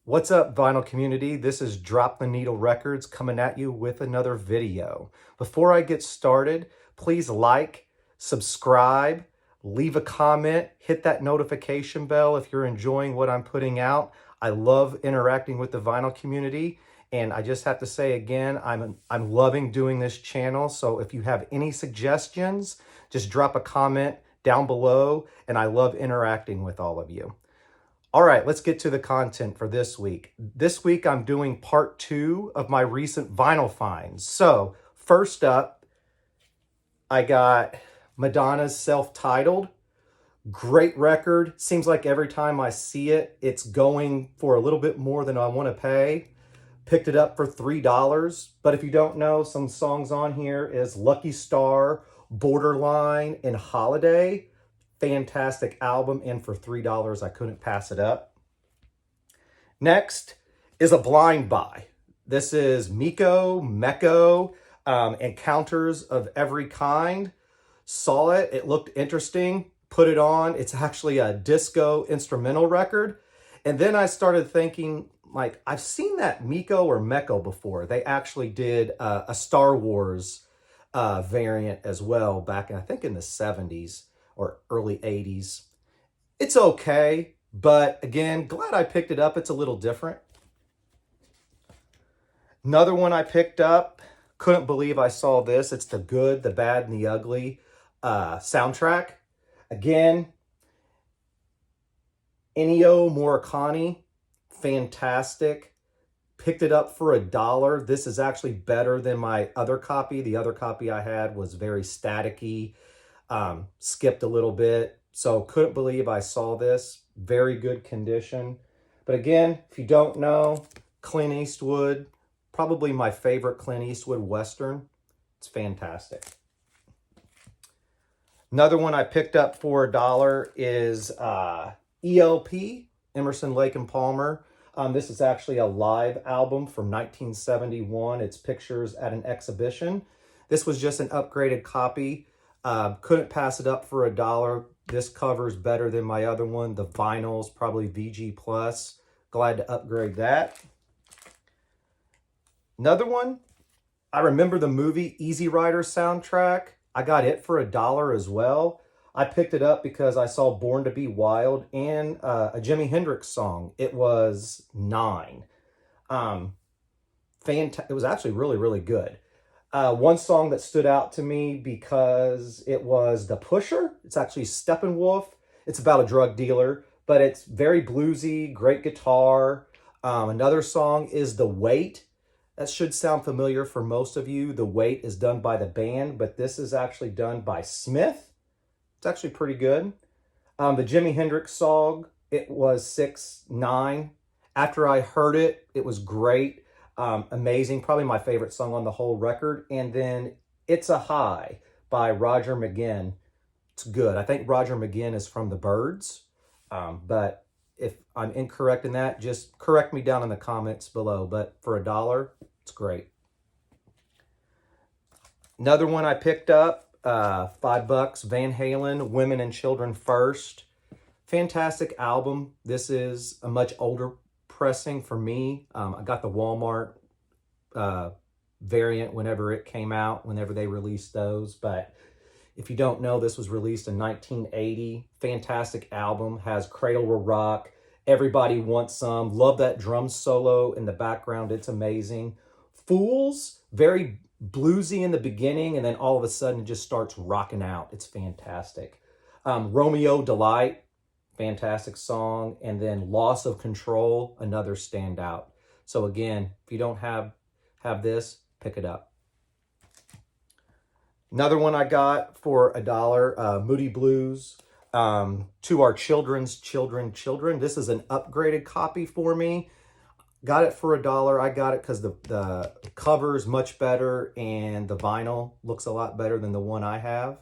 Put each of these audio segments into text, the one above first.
What's up, vinyl community? This is Drop the Needle Records coming at you with another video. Before I get started, please like, subscribe, leave a comment, hit that notification bell if you're enjoying what I'm putting out. I love interacting with the vinyl community, and I just have to say again, I'm loving doing this channel. So if you have any suggestions, just drop a comment down below, and I love interacting with all of you. All right, let's get to the content for this week. This week, I'm doing part 2 of my recent vinyl finds. So first up, I got Madonna's Self-Titled. Great record. Seems like every time I see it, it's going for a little bit more than I want to pay. Picked it up for $3. But if you don't know, some songs on here is Lucky Star, Borderline, and Holiday. Fantastic album, and for $3, I couldn't pass it up. Next is a blind buy. This is Meko, Encounters of Every Kind. Saw it, it looked interesting, put it on. It's actually a disco instrumental record. And then I started thinking, like, I've seen that Meko before. They actually did a Star Wars variant as well back in, I think, in the 70s. Or early 80s. It's okay, but again, glad I picked it up. It's a little different. Another one I picked up, couldn't believe I saw this. It's The Good, the Bad, and the Ugly soundtrack. Again, Ennio Morricone, fantastic. Picked it up for $1. This is actually better than my other copy. The other copy I had was very staticky. Skipped a little bit, so couldn't believe I saw this. Very good condition. But again, if you don't know, Clint Eastwood, probably my favorite Clint Eastwood Western. It's fantastic. Another one I picked up for $1 is ELP, Emerson, Lake and Palmer. This is actually a live album from 1971. It's pictures at an exhibition. This was just an upgraded copy. Couldn't pass it up for $1. This cover's better than my other one. The vinyl's probably VG+. Glad to upgrade that. Another one, I remember the movie Easy Rider soundtrack. I got it for $1 as well. I picked it up because I saw Born to Be Wild and a Jimi Hendrix song. It was 9. It was actually really, really good. One song that stood out to me because it was The Pusher. It's actually Steppenwolf. It's about a drug dealer, but it's very bluesy, great guitar. Another song is The Weight. That should sound familiar for most of you. The Weight is done by the band, but this is actually done by Smith. It's actually pretty good. The Jimi Hendrix song, it was 6-9. After I heard it, it was great. Amazing, probably my favorite song on the whole record. And then It's a High by Roger McGuinn. It's good. I think Roger McGuinn is from the Byrds, but if I'm incorrect in that, just correct me down in the comments below. But for $1, it's great. Another one I picked up, $5, Van Halen, Women and Children First. Fantastic album. This is a much older pressing for me. I got the Walmart variant whenever it came out, whenever they released those. But if you don't know, this was released in 1980. Fantastic album. Has Cradle Will Rock, Everybody Wants Some. Love that drum solo in the background. It's amazing. Fools, very bluesy in the beginning, and then all of a sudden it just starts rocking out. It's fantastic. Romeo Delight, fantastic song. And then Loss of Control, another standout. So again, if you don't have this, pick it up. Another one I got for $1, Moody Blues, To Our Children's Children. This is an upgraded copy for me. Got it for $1. I got it because the cover's much better and the vinyl looks a lot better than the one I have.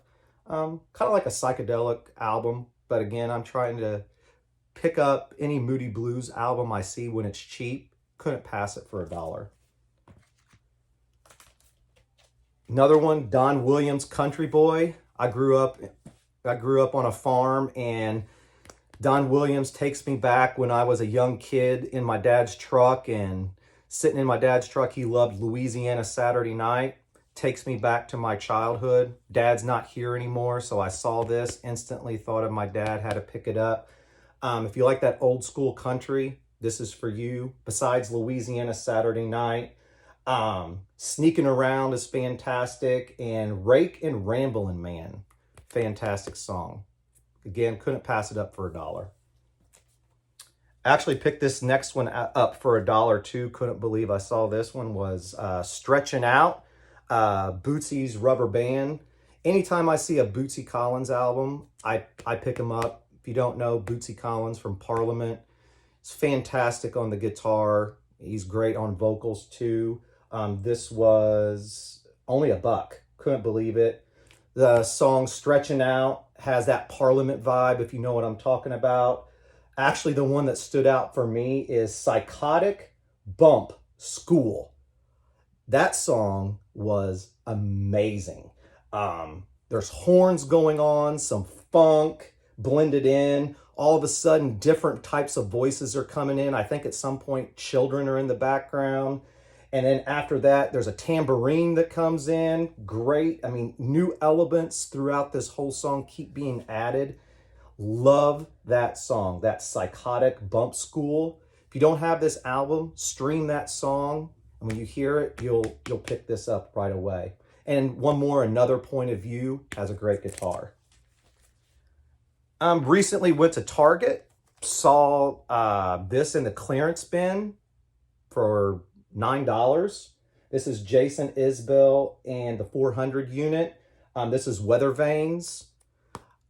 Kind of like a psychedelic album. But again, I'm trying to pick up any Moody Blues album I see when it's cheap. Couldn't pass it for $1. Another one, Don Williams, Country Boy. I grew up on a farm, and Don Williams takes me back when I was a young kid in my dad's truck, and sitting in my dad's truck, he loved Louisiana Saturday Night. Takes me back to my childhood. Dad's not here anymore, so I saw this, instantly thought of my dad, had to pick it up. If you like that old school country, this is for you. Besides Louisiana Saturday Night, Sneaking Around is fantastic, and Rake and Ramblin' Man, fantastic song. Again, couldn't pass it up for $1. Actually picked this next one up for $1 too. Couldn't believe I saw this one. Was Stretching Out, Bootsy's Rubber Band. Anytime I see a Bootsy Collins album, I pick him up. If you don't know, Bootsy Collins from Parliament, he's fantastic on the guitar. He's great on vocals too. This was only $1. Couldn't believe it. The song Stretching Out has that Parliament vibe, if you know what I'm talking about. Actually, the one that stood out for me is Psychotic Bump School. That song was amazing. There's horns going on, some funk blended in. All of a sudden, different types of voices are coming in. I think at some point, children are in the background. And then after that, there's a tambourine that comes in. Great. I mean, new elements throughout this whole song keep being added. Love that song, that Psychotic Bump School. If you don't have this album, stream that song. And when you hear it, you'll pick this up right away. And one more, Another Point of View has a great guitar. Recently went to Target, saw this in the clearance bin for $9. This is Jason Isbell and the 400 unit. This is Weather Vanes.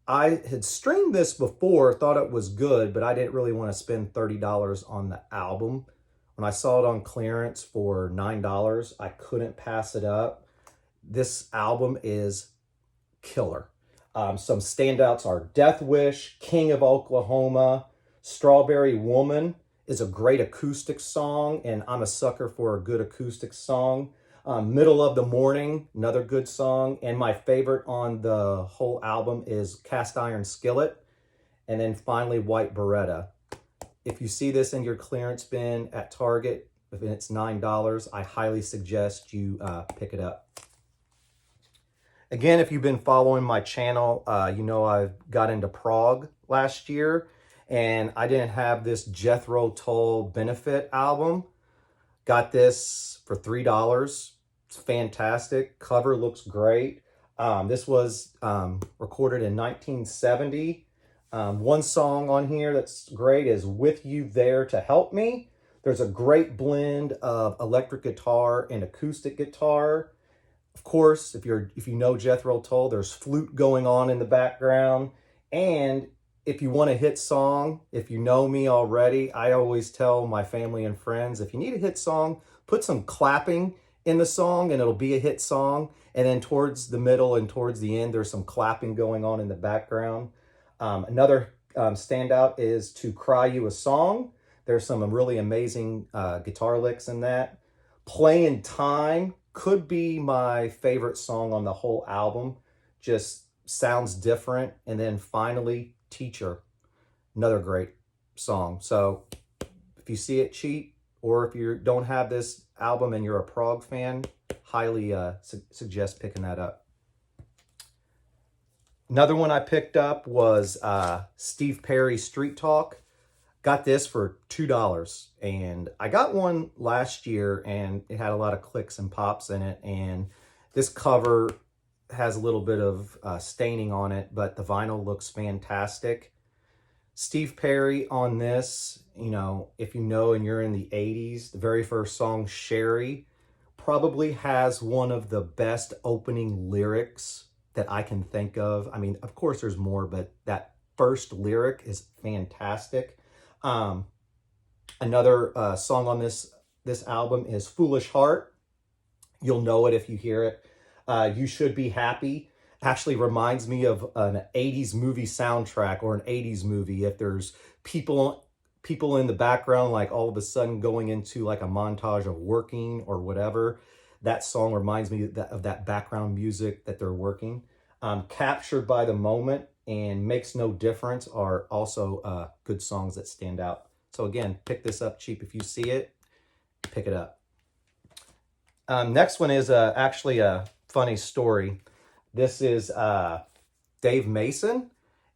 I had streamed this before, thought it was good, but I didn't really want to spend $30 on the album. When I saw it on clearance for $9, I couldn't pass it up. This album is killer. Some standouts are Death Wish, King of Oklahoma, Strawberry Woman is a great acoustic song, and I'm a sucker for a good acoustic song. Middle of the Morning, another good song. And my favorite on the whole album is Cast Iron Skillet. And then finally, White Beretta. If you see this in your clearance bin at Target, if it's $9, I highly suggest you pick it up. Again, if you've been following my channel, you know I got into prog last year, and I didn't have this Jethro Tull Benefit album. Got this for $3. It's fantastic. Cover looks great. This was recorded in 1970. One song on here that's great is With You There to Help Me. There's a great blend of electric guitar and acoustic guitar. Of course, if you know Jethro Tull, there's flute going on in the background. And if you want a hit song, if you know me already, I always tell my family and friends, if you need a hit song, put some clapping in the song and it'll be a hit song. And then towards the middle and towards the end, there's some clapping going on in the background. Another standout is To Cry You a Song. There's some really amazing guitar licks in that. Playing Time could be my favorite song on the whole album. Just sounds different. And then finally, Teacher, another great song. So if you see it cheap, or if you don't have this album and you're a prog fan, highly suggest picking that up. Another one I picked up was Steve Perry Street Talk. Got this for $2, and I got one last year and it had a lot of clicks and pops in it, and this cover has a little bit of staining on it, but the vinyl looks fantastic. Steve Perry on this, you know, if you know and you're in the 80s, the very first song, Sherry, probably has one of the best opening lyrics that I can think of. I mean, of course there's more, but that first lyric is fantastic. Another song on this album is Foolish Heart. You'll know it if you hear it. You Should Be Happy actually reminds me of an 80s movie soundtrack or an 80s movie. If there's people in the background, like all of a sudden going into like a montage of working or whatever, that song reminds me of that background music that they're working. Captured by the Moment and Makes No Difference are also good songs that stand out. So again, pick this up cheap. If you see it, pick it up. Next one is actually a funny story. This is Dave Mason.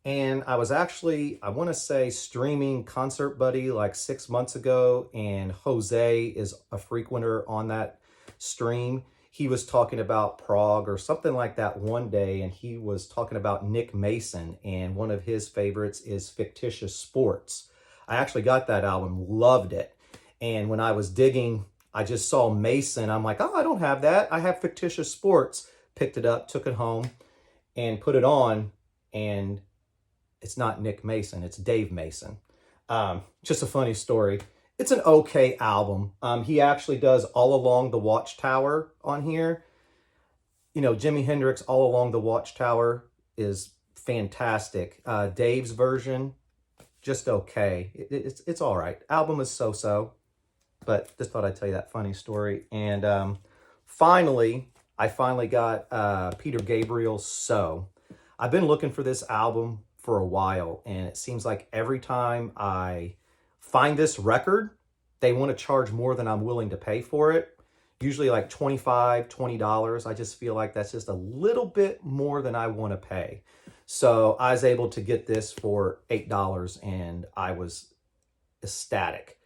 And I was actually, I want to say, streaming Concert Buddy like 6 months ago. And Jose is a frequenter on that stream. He was talking about Prague or something like that one day. And he was talking about Nick Mason. And one of his favorites is Fictitious Sports. I actually got that album, loved it. And when I was digging, I just saw Mason. I'm like, oh, I don't have that. I have Fictitious Sports. Picked it up, took it home, and put it on. And it's not Nick Mason, it's Dave Mason. Just a funny story. It's an okay album. He actually does All Along the Watchtower on here. You know, Jimi Hendrix, All Along the Watchtower is fantastic. Dave's version, just okay. It's all right. Album is so-so, but just thought I'd tell you that funny story. And finally, I finally got Peter Gabriel's So. I've been looking for this album for a while, and it seems like every time I find this record, they want to charge more than I'm willing to pay for it. Usually like $25, $20. I just feel like that's just a little bit more than I want to pay. So I was able to get this for $8, and I was ecstatic.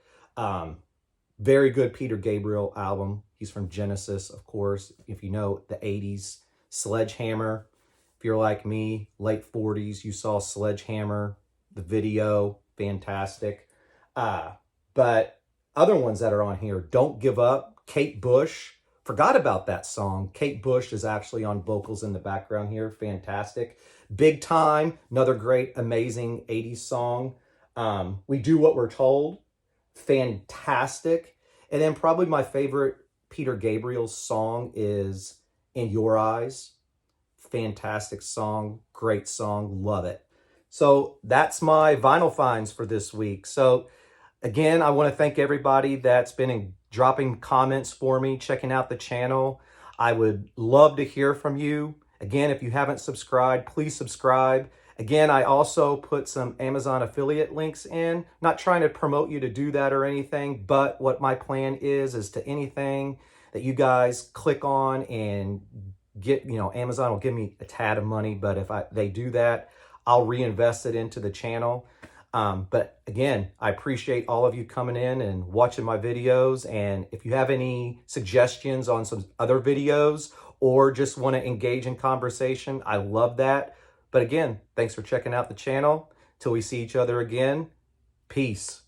Very good Peter Gabriel album. He's from Genesis, of course. If you know the 80s, Sledgehammer. If you're like me, late 40s, you saw Sledgehammer, the video, fantastic. But other ones that are on here, Don't Give Up, Kate Bush. Forgot about that song. Kate Bush is actually on vocals in the background here, fantastic. Big Time, another great, amazing 80s song. We Do What We're Told, fantastic. And then probably my favorite Peter Gabriel song is In Your Eyes. Fantastic song, great song, love it. So that's my vinyl finds for this week. So again, I want to thank everybody that's been dropping comments for me, checking out the channel. I would love to hear from you. Again, if you haven't subscribed, please subscribe. Again, I also put some Amazon affiliate links in. Not trying to promote you to do that or anything, but what my plan is to anything that you guys click on and get, you know, Amazon will give me a tad of money, but if they do that, I'll reinvest it into the channel. But again, I appreciate all of you coming in and watching my videos. And if you have any suggestions on some other videos or just want to engage in conversation, I love that. But again, thanks for checking out the channel. Till we see each other again, peace.